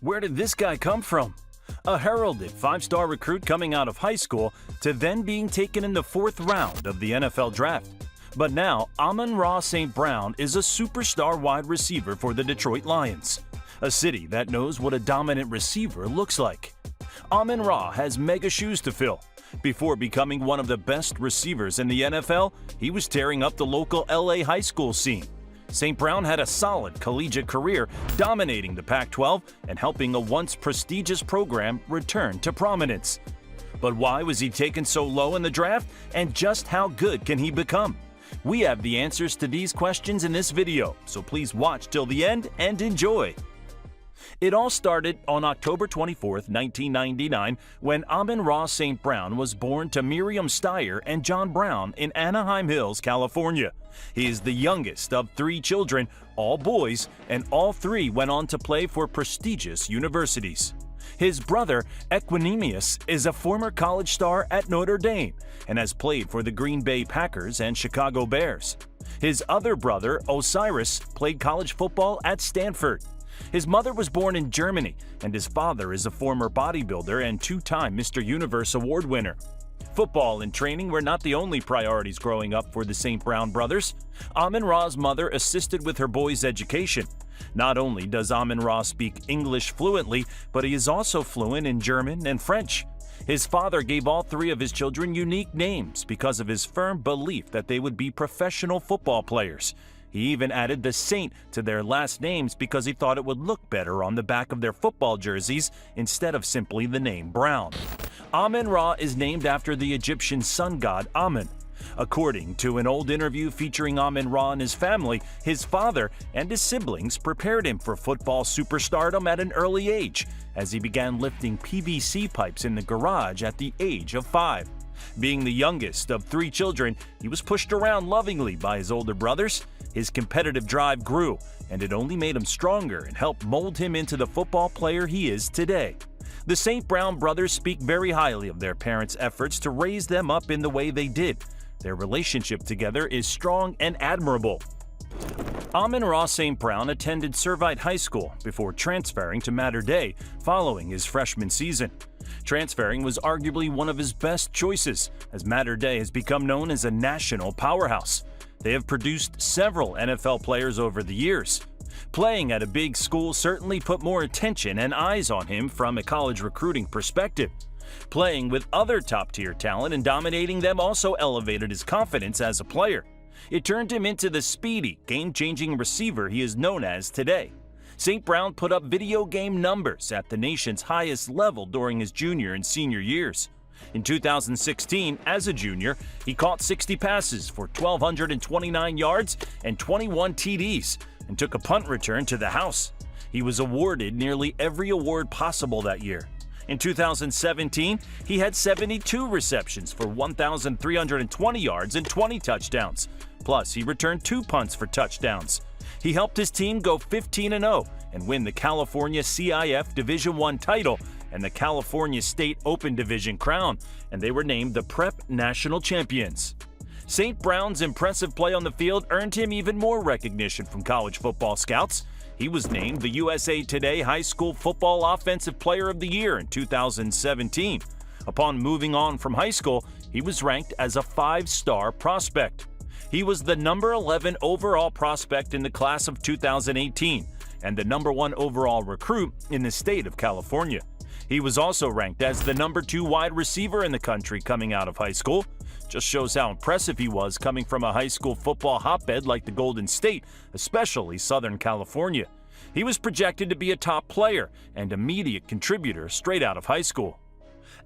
Where did this guy come from? A heralded five-star recruit coming out of high school to then being taken in the 4th round of the NFL draft. But now, Amon Ra St Brown is a superstar wide receiver for the Detroit Lions, a city that knows what a dominant receiver looks like. Amon Ra has mega shoes to fill. Before becoming one of the best receivers in the NFL, he was tearing up the local LA high school scene. St. Brown had a solid collegiate career, dominating the Pac-12 and helping a once prestigious program return to prominence. But why was he taken so low in the draft, and just how good can he become? We have the answers to these questions in this video, so please watch till the end and enjoy. It all started on October 24, 1999, when Amon Ra St. Brown was born to Miriam Steyer and John Brown in Anaheim Hills, California. He is the youngest of 3 children, all boys, and all 3 went on to play for prestigious universities. His brother, Equanimous, is a former college star at Notre Dame and has played for the Green Bay Packers and Chicago Bears. His other brother, Osiris, played college football at Stanford. His mother was born in Germany, and his father is a former bodybuilder and 2-time Mr. Universe award winner. Football and training were not the only priorities growing up for the St. Brown brothers. Amon Ra's mother assisted with her boys' education. Not only does Amon Ra speak English fluently, but he is also fluent in German and French. His father gave all 3 of his children unique names because of his firm belief that they would be professional football players. He even added the Saint to their last names because he thought it would look better on the back of their football jerseys instead of simply the name Brown. Amon Ra is named after the Egyptian sun god Amun. According to an old interview featuring Amon Ra and his family, his father and his siblings prepared him for football superstardom at an early age, as he began lifting PVC pipes in the garage at the age of 5. Being the youngest of 3 children, he was pushed around lovingly by his older brothers. His competitive drive grew, and it only made him stronger and helped mold him into the football player he is today. The St. Brown brothers speak very highly of their parents' efforts to raise them up in the way they did. Their relationship together is strong and admirable. Amon Ra St. Brown attended Servite High School before transferring to Mater Dei following his freshman season. Transferring was arguably one of his best choices, as Mater Dei has become known as a national powerhouse. They have produced several NFL players over the years. Playing at a big school certainly put more attention and eyes on him from a college recruiting perspective. Playing with other top-tier talent and dominating them also elevated his confidence as a player. It turned him into the speedy, game-changing receiver he is known as today. St. Brown put up video game numbers at the nation's highest level during his junior and senior years. In 2016, as a junior, he caught 60 passes for 1,229 yards and 21 TDs and took a punt return to the house. He was awarded nearly every award possible that year. In 2017, he had 72 receptions for 1,320 yards and 20 touchdowns. Plus, he returned 2 punts for touchdowns. He helped his team go 15-0 and win the California CIF Division I title and the California State Open Division crown, and they were named the Prep National Champions. St. Brown's impressive play on the field earned him even more recognition from college football scouts. He was named the USA Today High School Football Offensive Player of the Year in 2017. Upon moving on from high school, he was ranked as a 5-star prospect. He was the number 11 overall prospect in the class of 2018 and the number 1 overall recruit in the state of California. He was also ranked as the number 2 wide receiver in the country coming out of high school. Just shows how impressive he was coming from a high school football hotbed like the Golden State, especially Southern California. He was projected to be a top player and immediate contributor straight out of high school.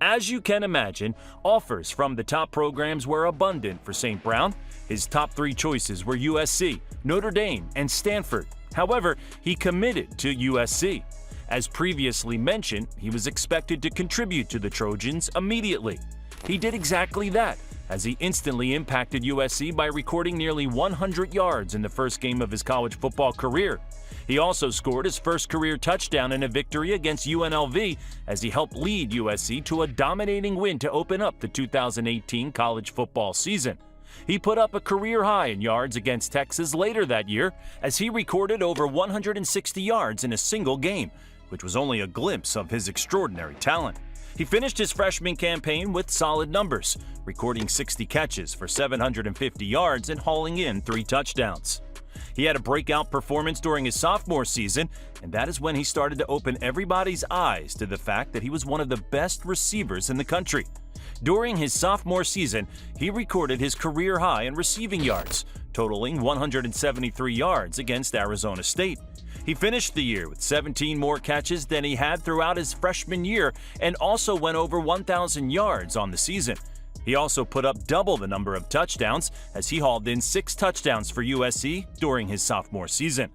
As you can imagine, offers from the top programs were abundant for St. Brown. His top 3 choices were USC, Notre Dame, and Stanford. However, he committed to USC. As previously mentioned, he was expected to contribute to the Trojans immediately. He did exactly that, as he instantly impacted USC by recording nearly 100 yards in the first game of his college football career. He also scored his first career touchdown in a victory against UNLV as he helped lead USC to a dominating win to open up the 2018 college football season. He put up a career high in yards against Texas later that year as he recorded over 160 yards in a single game, which was only a glimpse of his extraordinary talent. He finished his freshman campaign with solid numbers, recording 60 catches for 750 yards and hauling in 3 touchdowns. He had a breakout performance during his sophomore season, and that is when he started to open everybody's eyes to the fact that he was one of the best receivers in the country. During his sophomore season, he recorded his career high in receiving yards, totaling 173 yards against Arizona State. He finished the year with 17 more catches than he had throughout his freshman year and also went over 1,000 yards on the season. He also put up double the number of touchdowns as he hauled in 6 touchdowns for USC during his sophomore season.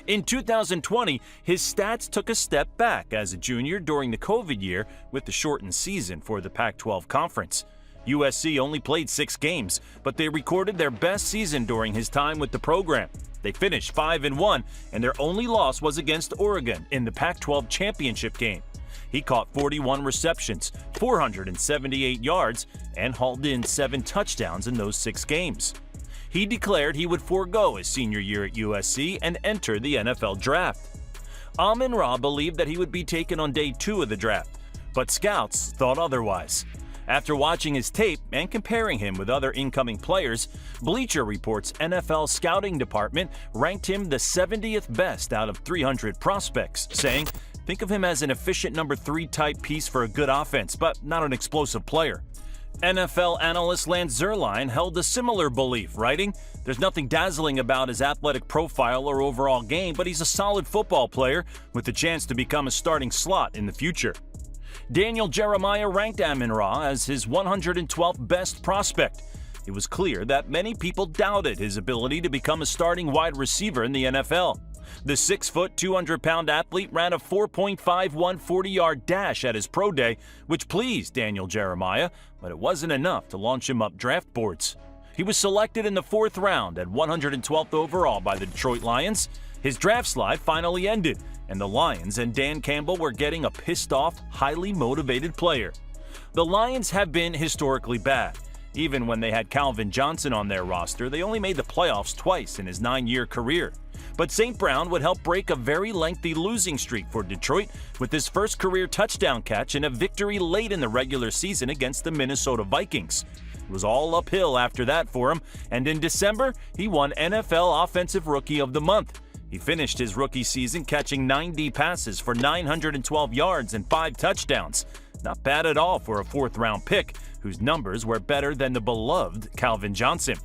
In 2020, his stats took a step back as a junior during the COVID year with the shortened season for the Pac-12 Conference. USC only played 6 games, but they recorded their best season during his time with the program. They finished 5-1, and their only loss was against Oregon in the Pac-12 championship game. He caught 41 receptions, 478 yards, and hauled in 7 touchdowns in those 6 games. He declared he would forego his senior year at USC and enter the NFL draft. Amon Ra believed that he would be taken on day 2 of the draft, but scouts thought otherwise. After watching his tape and comparing him with other incoming players, Bleacher Report's NFL scouting department ranked him the 70th best out of 300 prospects, saying, "Think of him as an efficient number 3 type piece for a good offense, but not an explosive player." NFL analyst Lance Zierlein held a similar belief, writing, "There's nothing dazzling about his athletic profile or overall game, but he's a solid football player with the chance to become a starting slot in the future." Daniel Jeremiah ranked Amon Ra as his 112th best prospect. It was clear that many people doubted his ability to become a starting wide receiver in the NFL. The 6-foot, 200-pound athlete ran a 4.51 40-yard dash at his pro day, which pleased Daniel Jeremiah, but it wasn't enough to launch him up draft boards. He was selected in the 4th round at 112th overall by the Detroit Lions. His draft slide finally ended, and the Lions and Dan Campbell were getting a pissed-off, highly motivated player. The Lions have been historically bad. Even when they had Calvin Johnson on their roster, they only made the playoffs twice in his 9-year career. But St. Brown would help break a very lengthy losing streak for Detroit with his first career touchdown catch and a victory late in the regular season against the Minnesota Vikings. It was all uphill after that for him, and in December, he won NFL Offensive Rookie of the Month. He finished his rookie season catching 90 passes for 912 yards and 5 touchdowns. Not bad at all for a 4th-round pick, whose numbers were better than the beloved Calvin Johnson.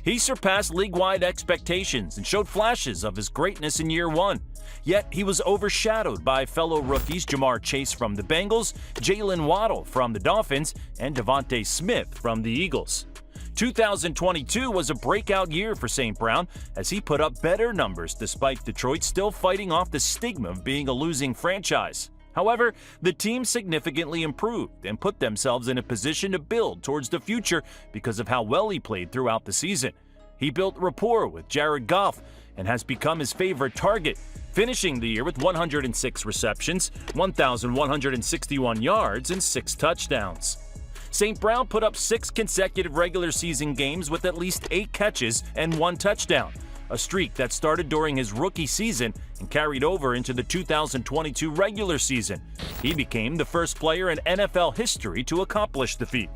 He surpassed league-wide expectations and showed flashes of his greatness in year 1. Yet he was overshadowed by fellow rookies Jamar Chase from the Bengals, Jalen Waddle from the Dolphins, and Devontae Smith from the Eagles. 2022 was a breakout year for St. Brown as he put up better numbers despite Detroit still fighting off the stigma of being a losing franchise. However, the team significantly improved and put themselves in a position to build towards the future because of how well he played throughout the season. He built rapport with Jared Goff and has become his favorite target, finishing the year with 106 receptions, 1,161 yards, and 6 touchdowns. St. Brown put up 6 consecutive regular season games with at least 8 catches and 1 touchdown, a streak that started during his rookie season and carried over into the 2022 regular season. He became the first player in NFL history to accomplish the feat.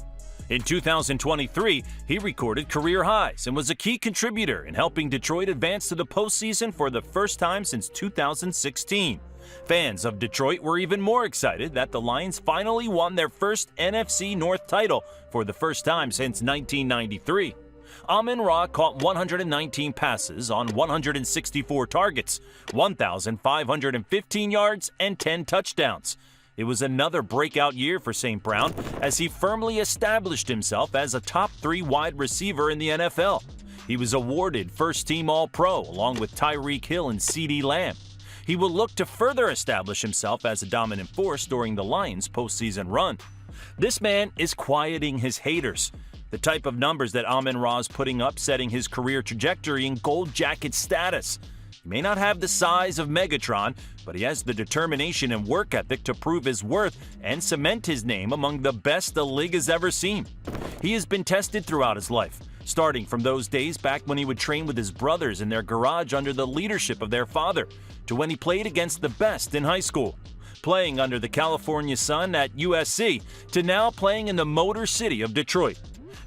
In 2023, he recorded career highs and was a key contributor in helping Detroit advance to the postseason for the first time since 2016. Fans of Detroit were even more excited that the Lions finally won their first NFC North title for the first time since 1993. Amon Ra caught 119 passes on 164 targets, 1,515 yards, and 10 touchdowns. It was another breakout year for St. Brown as he firmly established himself as a top 3 wide receiver in the NFL. He was awarded first-team All-Pro along with Tyreek Hill and CeeDee Lamb. He will look to further establish himself as a dominant force during the Lions' postseason run. This man is quieting his haters. The type of numbers that Amon Ra is putting up setting his career trajectory in gold jacket status. He may not have the size of Megatron, but he has the determination and work ethic to prove his worth and cement his name among the best the league has ever seen. He has been tested throughout his life, starting from those days back when he would train with his brothers in their garage under the leadership of their father, to when he played against the best in high school, playing under the California sun at USC, to now playing in the Motor City of Detroit.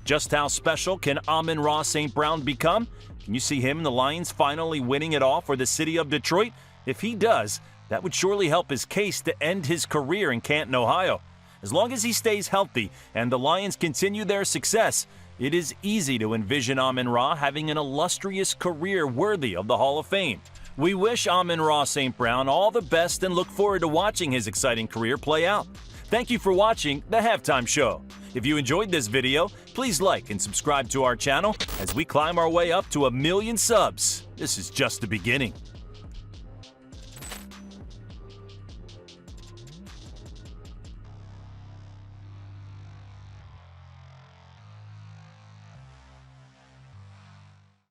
Just how special can Amon Ra St Brown become? Can you see him and the Lions finally winning it all for the city of Detroit? If he does, that would surely help his case to end his career in Canton, Ohio. As long as he stays healthy and the Lions continue their success, it is easy to envision Amon Ra having an illustrious career worthy of the Hall of Fame. We wish Amon Ra St Brown all the best and look forward to watching his exciting career play out. Thank you for watching The Halftime Show. If you enjoyed this video, please like and subscribe to our channel as we climb our way up to 1 million subs. This is just the beginning.